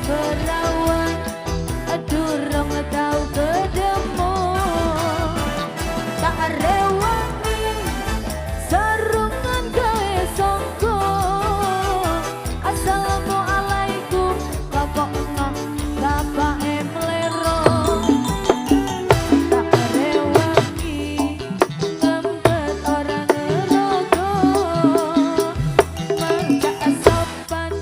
perawan durung tau ketemu tak rewangi sarungan gawe sangka assalamualaikum kapokno bapake mlero tak rewangi ngempet ora ngerogo mercak sopan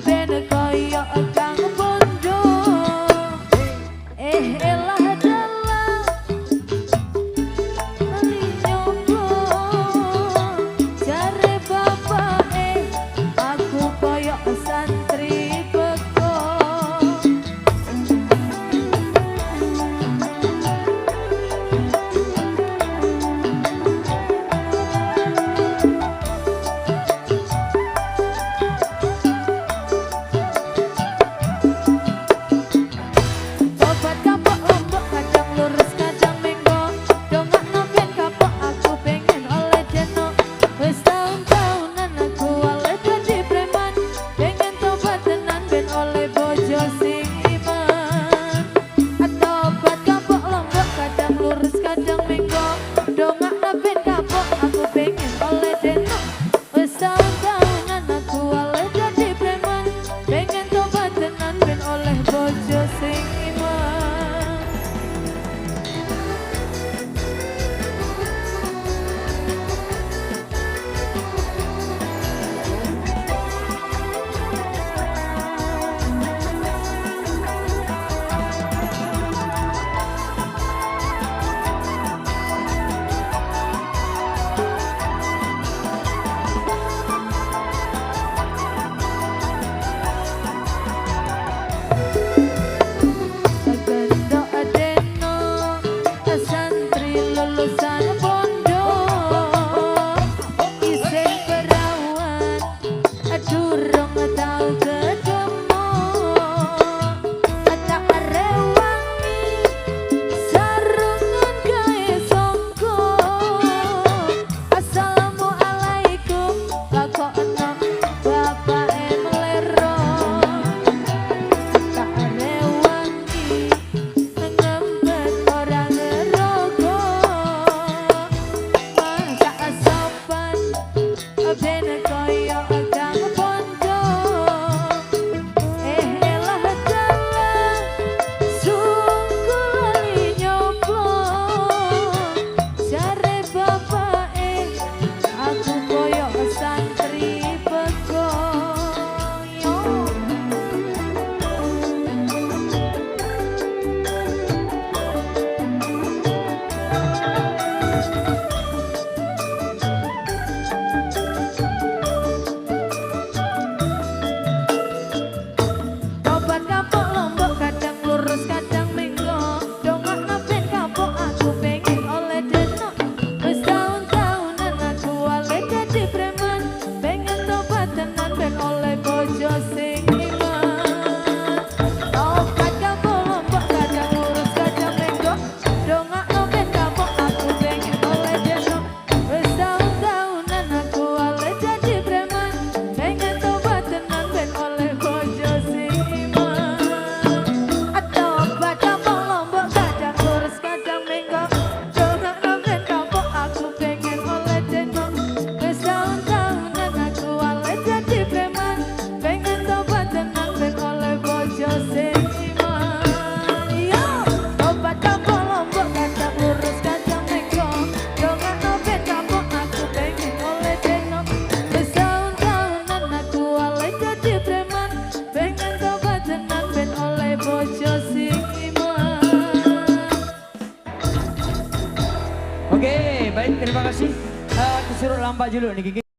ben koyo kang bondo elah dalah ali nyoba jare bapake aku koyo santri beko Tobat kapok lombok kadang lurus kadang menggo dongak noben kapok aku pengen oleh deno wis taun-taunan aku oleh dadi preman pengen tobat tenan ben oleh bojo sing iman tobat kapok lombok kadang lurus kadang menggo dongak noben kapok aku pengen oleh deno wis taun-taunan aku oleh dadi preman pengen tobat tenan ben oleh bojo sing iman Gendok adeno santri lulusan pondok isih perawan durung tau ketemu tak rewangi sarungan gawe sangka assalamualaikum lakokno bapake mlero tak rewangi ngempet ora ngerogo masak sopan ben koyo kang bondo elah dalah sungguh lali nyoplong jare bapake aku koyo santri beko yo Tobat kapok lombok kadang lurus kadang menggo dongak noben kapok aku pengen oleh deno wis taun-taunan aku oleh dadi preman pengen tobat tenan ben oleh bojo sing iman Tobat kapok lombok kadang lurus kadang menggo dongak noben kapok aku pengen oleh deno wis taun-taunan aku oleh dadi preman pengen tobat tenan ben oleh bojo sing iman tobat kapok lombok kadang lurus kadang menggo dongak noben kapok aku pengen oleh deno wis taun-taunan aku oleh dadi preman pengen tobat tenan ben oleh bojo sing iman yo tobat kapok lombok kadang lurus kadang menggo dongak noben kapok aku pengen oleh deno wis taun-taunan aku oleh dadi preman pengen tobat tenan ben oleh bojo sing iman. Oke, baik terima kasih. Aku suruh lambat dulu nih Kiki.